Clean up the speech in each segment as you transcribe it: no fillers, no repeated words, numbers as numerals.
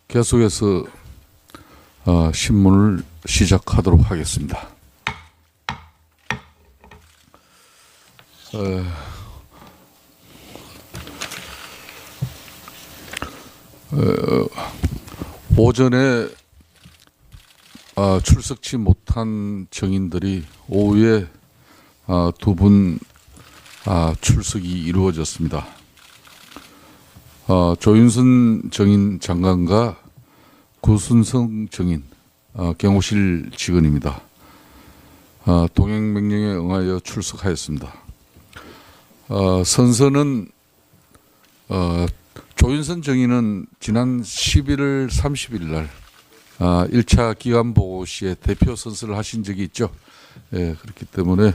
계속해서 신문을 시작하도록 하겠습니다. 오전에 출석치 못한 정인들이 오후에 두 분 출석이 이루어졌습니다. 조윤선 정인 장관과 구순성 정인 경호실 직원입니다. 동행 명령에 응하여 출석하였습니다. 선서는 조윤선 정인은 지난 11월 30일 날 1차 기간보고 시에 대표 선서를 하신 적이 있죠. 예, 그렇기 때문에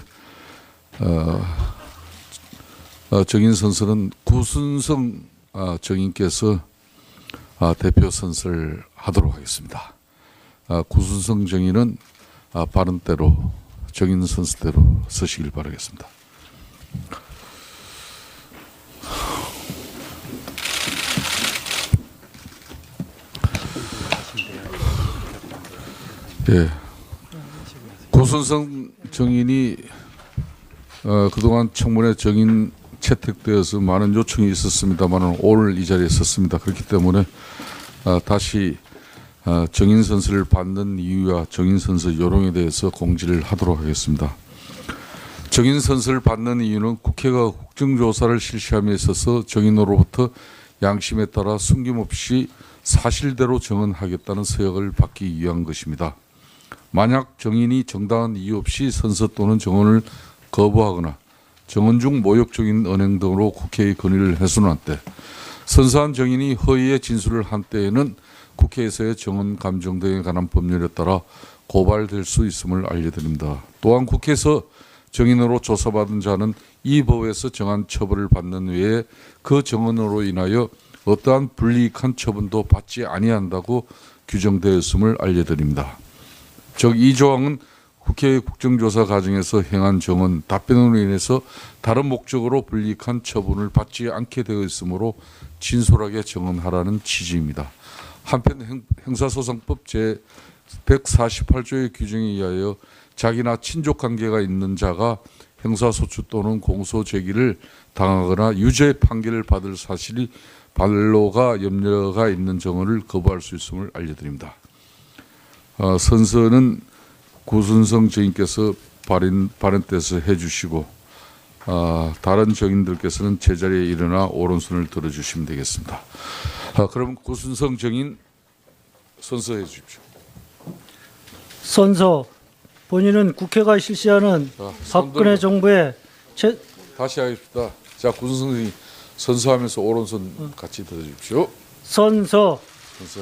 정인 선서는 구순성 정인께서 대표 선서를 하도록 하겠습니다. 구순성 정인은 바른 대로 정인 선서대로 서시길 바라겠습니다. 예, 구순성 정인이 그동안 청문회 정인 채택되어서 많은 요청이 있었습니다만 오늘 이 자리에 섰습니다. 그렇기 때문에 다시 정인 선서를 받는 이유와 정인 선서 요령에 대해서 공지를 하도록 하겠습니다. 정인 선서를 받는 이유는 국회가 국정조사를 실시함에 있어서 정인으로부터 양심에 따라 숨김없이 사실대로 정언하겠다는 서약을 받기 위한 것입니다. 만약 정인이 정당한 이유 없이 선서 또는 정언을 거부하거나 정언 중 모욕적인 언행 등으로 국회의 건의를 해소한 때 선서한 정인이 허위의 진술을 한 때에는 국회에서의 정언 감정 등에 관한 법률에 따라 고발될 수 있음을 알려드립니다. 또한 국회에서 정인으로 조사받은 자는 이 법에서 정한 처벌을 받는 외에 그 정언으로 인하여 어떠한 불이익한 처분도 받지 아니한다고 규정되었음을 알려드립니다. 즉 이 조항은 국회의 국정조사 과정에서 행한 정언, 답변으로 인해서 다른 목적으로 불이익한 처분을 받지 않게 되어 있으므로 진솔하게 정언하라는 취지입니다. 한편 형사소송법 제148조의 규정에 의하여 자기나 친족 관계가 있는 자가 형사소추 또는 공소 제기를 당하거나 유죄 판결을 받을 사실이 반로가 염려가 있는 정언을 거부할 수 있음을 알려드립니다. 선서는 구순성 정인께서 발언돼서 해주시고 다른 정인들께서는 제자리에 일어나 오른손을 들어주시면 되겠습니다. 그럼 구순성 정인 선서해 주십시오. 선서. 본인은 국회가 실시하는 박근혜 정부의 다시 하겠습니다. 자, 구순성 정인 선서하면서 오른손 같이 들어주십시오. 선서. 선서.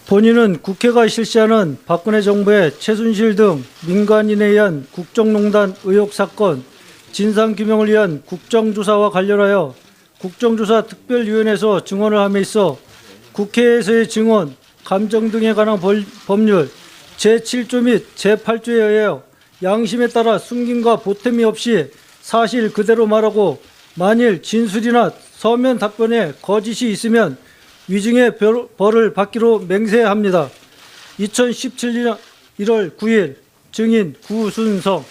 본인은 국회가 실시하는 박근혜 정부의 최순실 등 민간인에 의한 국정농단 의혹 사건 진상규명을 위한 국정조사와 관련하여 국정조사 특별위원회에서 증언을 함에 있어 국회에서의 증언, 감정 등에 관한 법률 제7조 및 제8조에 의하여 양심에 따라 숨김과 보탬이 없이 사실 그대로 말하고 만일 진술이나 서면 답변에 거짓이 있으면 위증의 벌을 받기로 맹세합니다. 2017년 1월 9일 증인 구순성.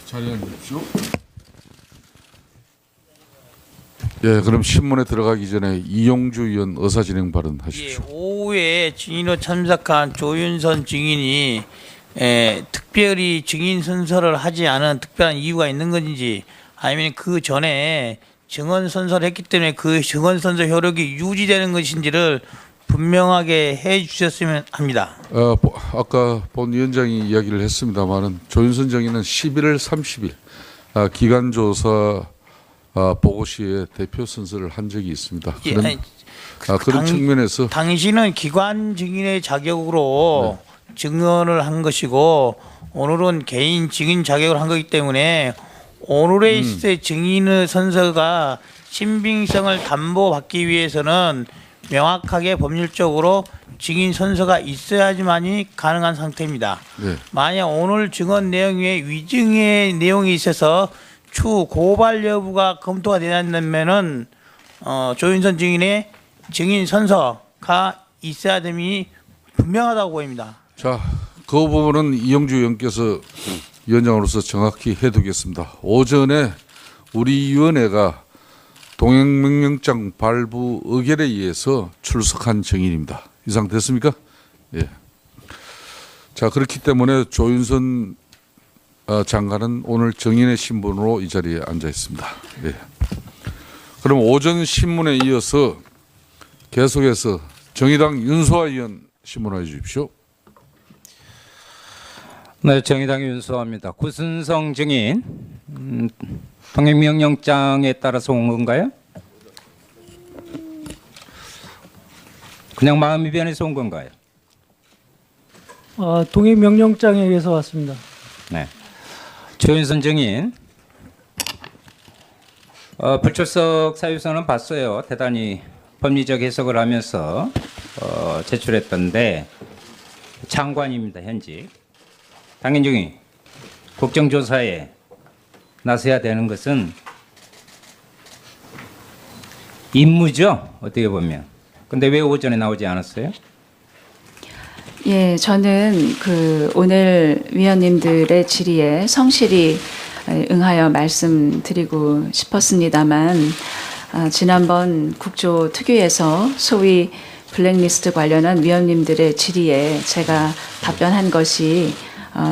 자리에 앉으십시오. 예, 그럼 신문에 들어가기 전에 이용주 의원 의사진행 발언 하십시오. 예, 오후에 증인으로 참석한 조윤선 증인이 특별히 증인 선서를 하지 않은 특별한 이유가 있는 건지 아니면 그 전에 증언 선서를 했기 때문에 그 증언 선서 효력이 유지되는 것인지를 분명하게 해 주셨으면 합니다. 아까 본 위원장이 이야기를 했습니다만은 조윤선 정인은 11월 30일 기간조사 보고시에 대표 선서를 한 적이 있습니다. 그런 측면에서 당신은 기관 증인의 자격으로 증언을 한 것이고 오늘은 개인 증인 자격을 한 거기 때문에 오늘에 있을 증인의 선서가 신빙성을 담보받기 위해서는 명확하게 법률적으로 증인 선서가 있어야지만이 가능한 상태입니다. 네. 만약 오늘 증언 내용 외에 위증의 내용이 있어서 추후 고발 여부가 검토가 되냐면은 조윤선 증인의 증인 선서가 있어야 됨이 분명하다고 보입니다. 자, 그 부분은 이영주 의원께서 위원장으로서 정확히 해두겠습니다. 오전에 우리 위원회가 동행명령장 발부 의결에 의해서 출석한 증인입니다. 이상 됐습니까? 예. 자, 그렇기 때문에 조윤선 장관은 오늘 증인의 신분으로 이 자리에 앉아 있습니다. 예. 그럼 오전 신문에 이어서 계속해서 정의당 윤소아 의원 신문해 주십시오. 네, 정의당 윤소아입니다. 구순성 증인, 동행명령장에 따라서 온 건가요? 그냥 마음이 변해서 온 건가요? 동의명령장에 의해서 왔습니다. 네. 조윤선 증인, 불출석 사유서는 봤어요. 대단히 법리적 해석을 하면서 제출했던데 장관입니다. 현직. 당연히 국정조사에 나서야 되는 것은 임무죠. 어떻게 보면. 근데 왜 오전에 나오지 않았어요? 예, 저는 오늘 위원님들의 질의에 성실히 응하여 말씀드리고 싶었습니다만, 지난번 국조특위에서 소위 블랙리스트 관련한 위원님들의 질의에 제가 답변한 것이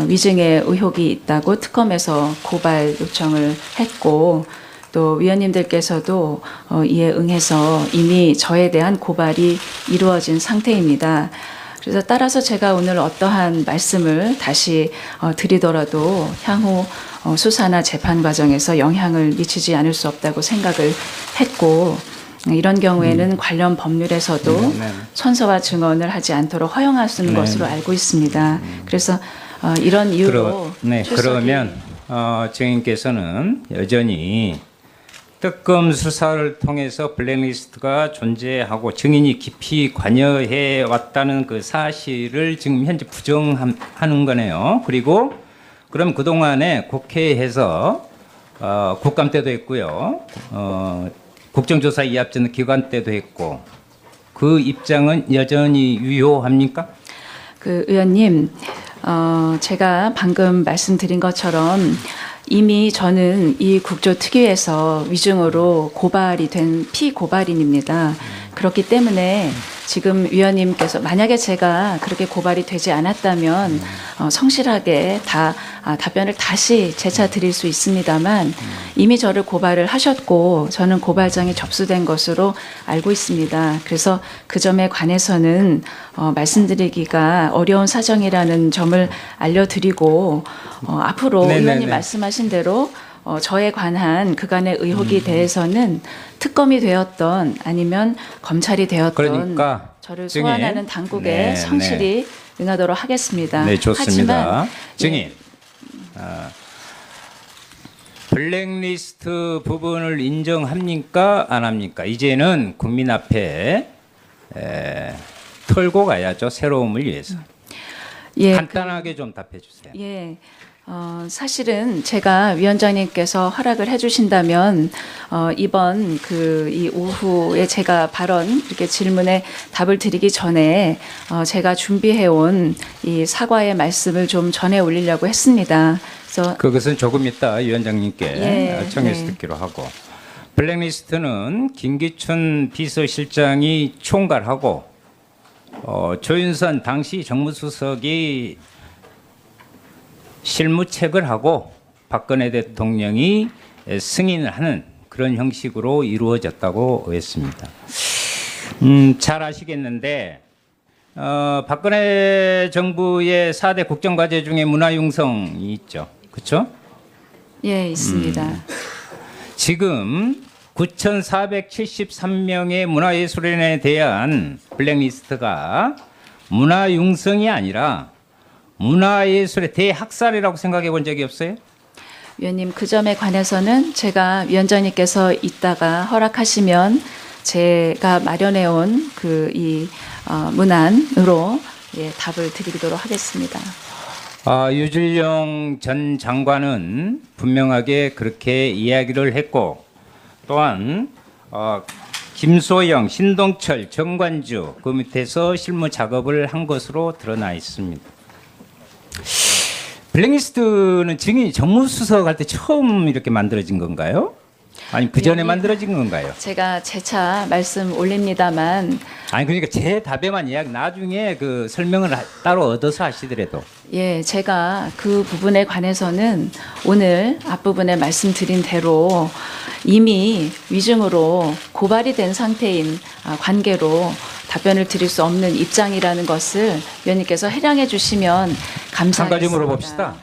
위증의 의혹이 있다고 특검에서 고발 요청을 했고, 또 위원님들께서도 이에 응해서 이미 저에 대한 고발이 이루어진 상태입니다. 그래서 따라서 제가 오늘 어떠한 말씀을 다시 드리더라도 향후 수사나 재판 과정에서 영향을 미치지 않을 수 없다고 생각을 했고, 이런 경우에는 관련 법률에서도 선서와 증언을 하지 않도록 허용하는 것으로 알고 있습니다. 그래서 이런 이유로 그러면 증인께서는 여전히 특검 수사를 통해서 블랙리스트가 존재하고 증인이 깊이 관여해 왔다는 그 사실을 지금 현재 부정하는 거네요. 그리고 그럼 그동안에 국회에서 국감 때도 했고요. 국정조사 이합전 기관 때도 했고, 그 입장은 여전히 유효합니까? 의원님, 제가 방금 말씀드린 것처럼 이미 저는 이 국조특위에서 위증으로 고발이 된 피고발인입니다. 그렇기 때문에 지금 위원님께서 만약에 제가 그렇게 고발이 되지 않았다면 성실하게 답변을 다시 재차 드릴 수 있습니다만, 이미 저를 고발을 하셨고 저는 고발장이 접수된 것으로 알고 있습니다. 그래서 그 점에 관해서는 말씀드리기가 어려운 사정이라는 점을 알려드리고, 앞으로 의원님 말씀하신 대로 저에 관한 그간의 의혹에 대해서는 특검이 되었던 아니면 검찰이 되었던 그러니까 저를 소환하는 당국에 성실히 응하도록 하겠습니다. 네, 좋습니다. 하지만, 증인, 블랙리스트 부분을 인정합니까? 안 합니까? 이제는 국민 앞에 털고 가야죠. 새로움을 위해서. 예, 간단하게 좀 답해 주세요. 예. 사실은 제가 위원장님께서 허락을 해주신다면 이번 이 오후에 제가 발언 이렇게 질문에 답을 드리기 전에 제가 준비해온 이 사과의 말씀을 좀 전해 올리려고 했습니다. 그래서 그것은 조금 이따 위원장님께 청해서 듣기로 하고, 블랙리스트는 김기춘 비서실장이 총괄하고 조윤선 당시 정무수석이 실무책을 하고 박근혜 대통령이 승인을 하는 그런 형식으로 이루어졌다고 했습니다. 잘 아시겠는데 박근혜 정부의 4대 국정과제 중에 문화융성이 있죠. 그렇죠? 예, 있습니다. 지금 9,473명의 문화예술인에 대한 블랙리스트가 문화융성이 아니라 문화예술의 대학살이라고 생각해 본 적이 없어요? 위원님, 그 점에 관해서는 제가 위원장님께서 이따가 허락하시면 제가 마련해온 문안으로 답을 드리도록 하겠습니다. 유준룡 전 장관은 분명하게 그렇게 이야기를 했고, 또한 김소영, 신동철, 정관주 그 밑에서 실무 작업을 한 것으로 드러나 있습니다. 블랙리스트는 증인 정무수석 할 때 처음 이렇게 만들어진 건가요? 아니 그 전에 만들어진 건가요? 제가 재차 말씀 올립니다만, 아니 그러니까 제 답에만 이야기 나중에 그 설명을 따로 얻어서 하시더라도. 예, 제가 그 부분에 관해서는 오늘 앞부분에 말씀드린 대로 이미 위증으로 고발이 된 상태인 관계로 답변을 드릴 수 없는 입장이라는 것을 위원님께서 해량해 주시면 감사하겠습니다. 한 가지 물어봅시다.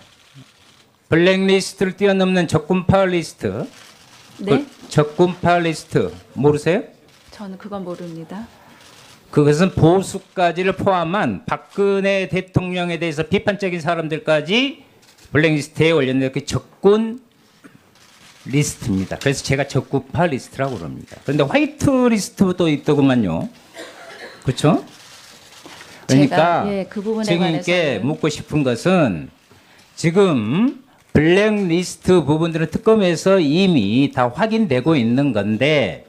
블랙리스트를 뛰어넘는 적군파 리스트. 네? 적군파 리스트 모르세요? 저는 그건 모릅니다. 그것은 보수까지를 포함한 박근혜 대통령에 대해서 비판적인 사람들까지 블랙리스트에 올렸는 그 적군 리스트입니다. 그래서 제가 적군파 리스트라고 그럽니다. 그런데 화이트 리스트도 있더구만요. 그렇죠? 그러니까 그 부분에 증인께 관해서는 묻고 싶은 것은 지금 블랙리스트 부분들은 특검에서 이미 다 확인되고 있는 건데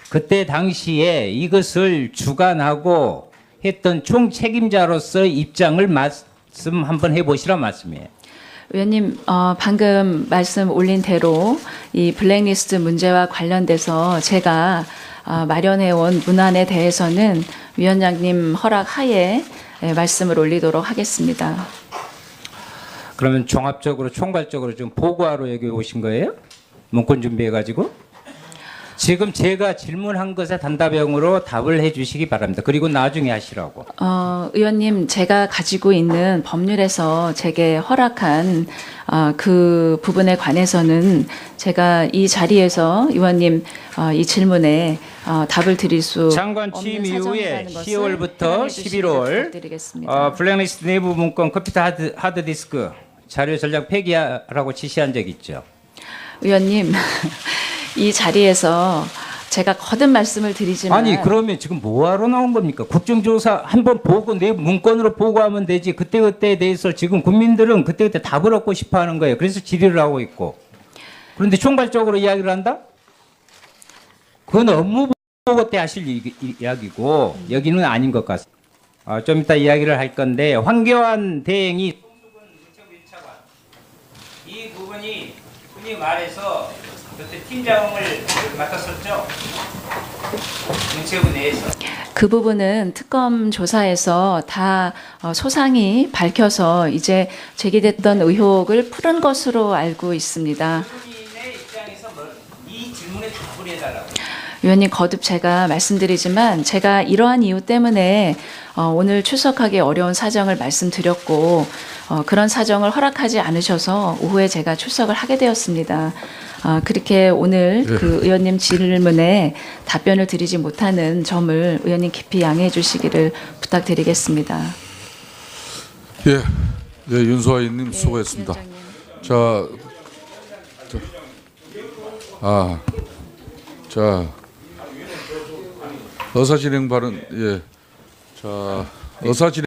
그때 당시에 이것을 주관하고 했던 총책임자로서 입장을 말씀 한번 해보시라 말씀이에요. 의원님, 방금 말씀 올린 대로 이 블랙리스트 문제와 관련돼서 제가 마련해온 문안에 대해서는 위원장님 허락 하에 말씀을 올리도록 하겠습니다. 그러면 종합적으로 총괄적으로 좀 보고하러 여기 오신 거예요? 문건 준비해가지고? 지금 제가 질문한 것에 단답형으로 답을 해주시기 바랍니다. 그리고 나중에 하시라고. 의원님, 제가 가지고 있는 법률에서 제게 허락한 그 부분에 관해서는 제가 이 자리에서 의원님 이 질문에 답을 드릴 수 장관 취임 없는 이후에 사정이라는 것을 10월부터 해명해 주시기를 11월 부탁드리겠습니다. 블랙리스트 내부 문건 컴퓨터 하드디스크 자료 전략 폐기하라고 지시한 적 있죠. 의원님, 이 자리에서 제가 거듭 말씀을 드리지만 아니 그러면 지금 뭐하러 나온 겁니까? 국정조사 한번 보고 내 문건으로 보고하면 되지. 그때그때에 대해서 지금 국민들은 그때그때 답을 얻고 싶어하는 거예요. 그래서 질의를 하고 있고. 그런데 총괄적으로 이야기를 한다? 그건 업무 보고 때 하실 이야기고 여기는 아닌 것 같습니다. 좀 이따 이야기를 할 건데 황교안 대행이 이 부분이 흔히 말해서 그때 팀장을 맡았었죠. 문체부 내에서. 그 부분은 특검 조사에서 다 소상히 밝혀서 이제 제기됐던 의혹을 풀은 것으로 알고 있습니다. 국민의 입장에서 이 질문에 답을 해달라고. 위원님, 거듭 제가 말씀드리지만 제가 이러한 이유 때문에 오늘 출석하기 어려운 사정을 말씀드렸고 그런 사정을 허락하지 않으셔서 오후에 제가 출석을 하게 되었습니다. 그렇게 오늘 그 의원님 질문에 답변을 드리지 못하는 점을 의원님 깊이 양해해 주시기를 부탁드리겠습니다. 예, 윤소아님 수고했습니다. 위원장님. 자, 의사진행 발언, 자, 의사진행.